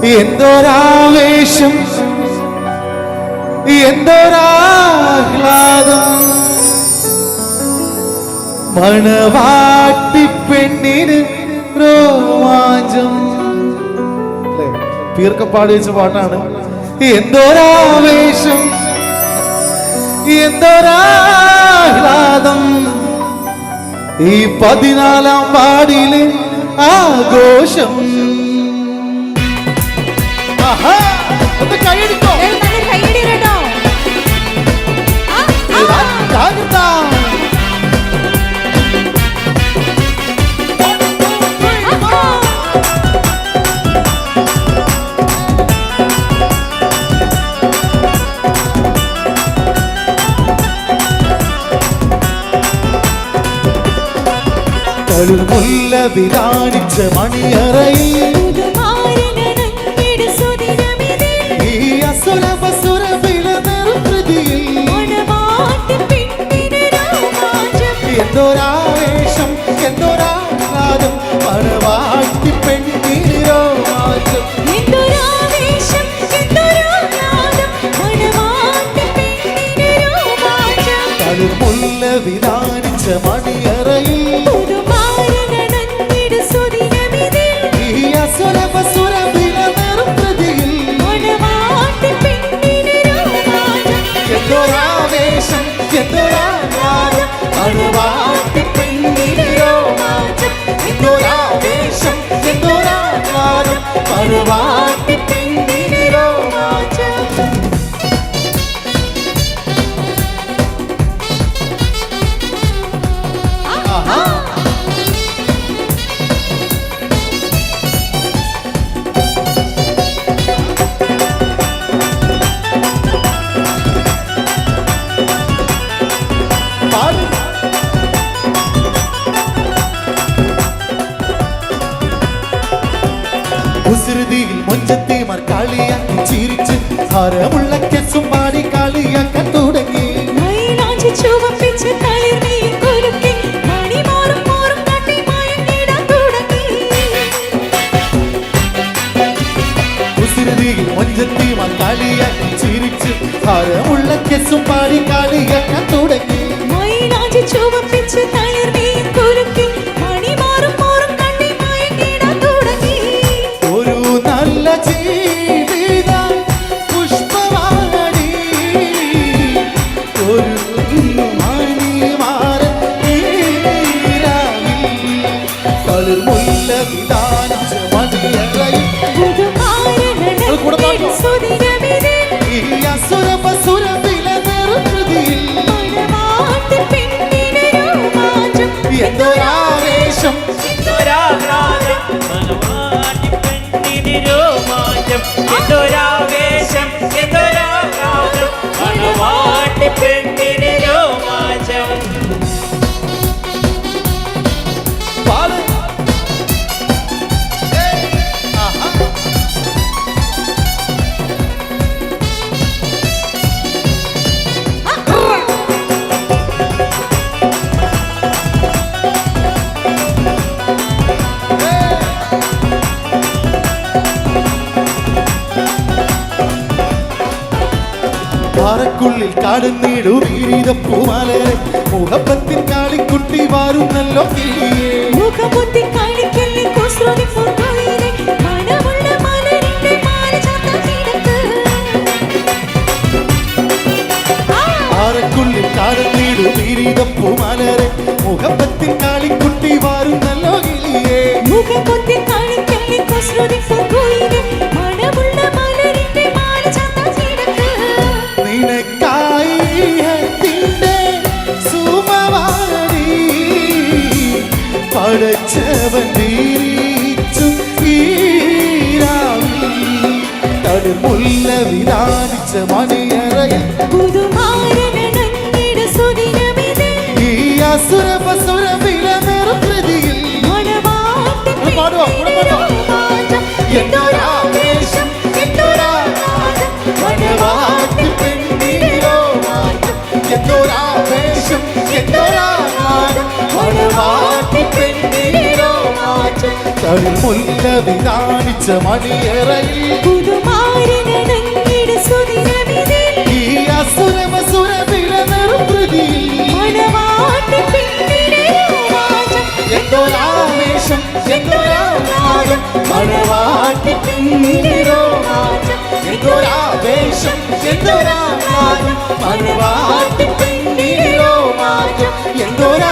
എന്തൊരാവേശം, എന്തൊരാഹ്ലാദം, മണവാട്ടി പെണ്ണിന് രോമാഞ്ചം. പീർക്കപ്പാടി വെച്ച പാട്ടാണ്. എന്തൊരാവേശം, എന്തൊരാഹ്ലാദം, ഈ 14-ാം വാർഡിലെ ആഘോഷം. കൈയടിക്കോ മുല്ല വിധാനിച്ച മണിയറയിൽ ഈ അസുരപസുര വിലനിർവൃതിയിൽ എന്തൊരാവേശം, എന്തൊരാഹ്ലാദം, മണവാട്ടി പെണ്ണിന് രോമാഞ്ചം. മുല്ല വിധാനിച്ച മണിയറയിൽ എന്തൊരാവേശം, എന്തൊരാഹ്ലാദം, മണവാട്ടി പെണ്ണിന് രോമാഞ്ചം. എന്തൊരാവേശം, എന്തൊരാഹ്ലാദം, മണവാട്ടി പെണ്ണിന് രോമാഞ്ചം. കുസൃതിയിൽ മൊഞ്ചത്തിമാർ കളിയാക്കി ചിരിച്ച് ഹരമുള്ള കെസും പാടി കളിയാക്കാൻ തുടങ്ങി. കുസൃതിയിൽ മൊഞ്ചത്തിമാർ കളിയാക്കി ചിരിച്ച് ഹരമുള്ള കെസും പാടി കളിയാക്കാൻ തുടങ്ങി. ഒരു നല്ല ജീവിത പുഷ്പവാടി, ഒരു മണിമാരൻ തളിർമുല്ല വിധാനിച്ച മണിയറയിൽ ഈ അസുരപസുര വിലനിർവൃതിയിൽ എന്തൊരാവേശം, എന്തൊരാഹ്ലാദം, മണവാട്ടി പെണ്ണിന് രോമാഞ്ചം. എന്തൊരാവേശം, എന്തൊരാഹ്ലാദം, മണവാട്ടി പെണ്ണിന് രോമാഞ്ചം. പാറക്കുള്ളിൽ കാടുന്നീടു വീരിത പൂമാലരെ മുഖപ്പത്തിൻ കാളിക്കുട്ടി വാരുന്നല്ലോ കിളിയേ. പാറക്കുള്ളിൽ കാടുന്നീടു വീരിത പൂമാലരെ മുഖപ്പത്തിൻ കാളിക്കുട്ടി വാരുന്നല്ലോ കിളിയേ. പടച്ചവൻ വീരിച്ചു തളിർമുല്ല വിധാനിച്ച മണിയറയിൽ ഈ അസുരപസുര വിലനിർവൃതിയിൽ എന്തൊരാവേശം, എന്തൊരാഹ്ലാദം, മണവാട്ടി പെണ്ണിന് രോമാഞ്ചം. എന്തൊരാവേശം, എന്തൊരാഹ്ലാദം, മണവാട്ടി പെണ്ണിന് രോമാഞ്ചം. രോമാഞ്ചം തളിർമുല്ല വിധാനിച്ച മണിയറയിൽ പുതുമാരനടങ്ങിട സുദിനമിതേ ഈ അസുരമസുര വിലനിർവൃതിയിൽ മണവാട്ടി പെണ്ണിനെ രോമാഞ്ചം എന്തൊരാവേശം എന്തൊരാഹ്ലാദം മണവാട്ടി പെണ്ണിന് രോമാഞ്ചം എന്തൊരാവേശം എന്തൊരാഹ്ലാദം മണവാട്ടി പെണ്ണിന് രോമാഞ്ചം എന്തൊരാ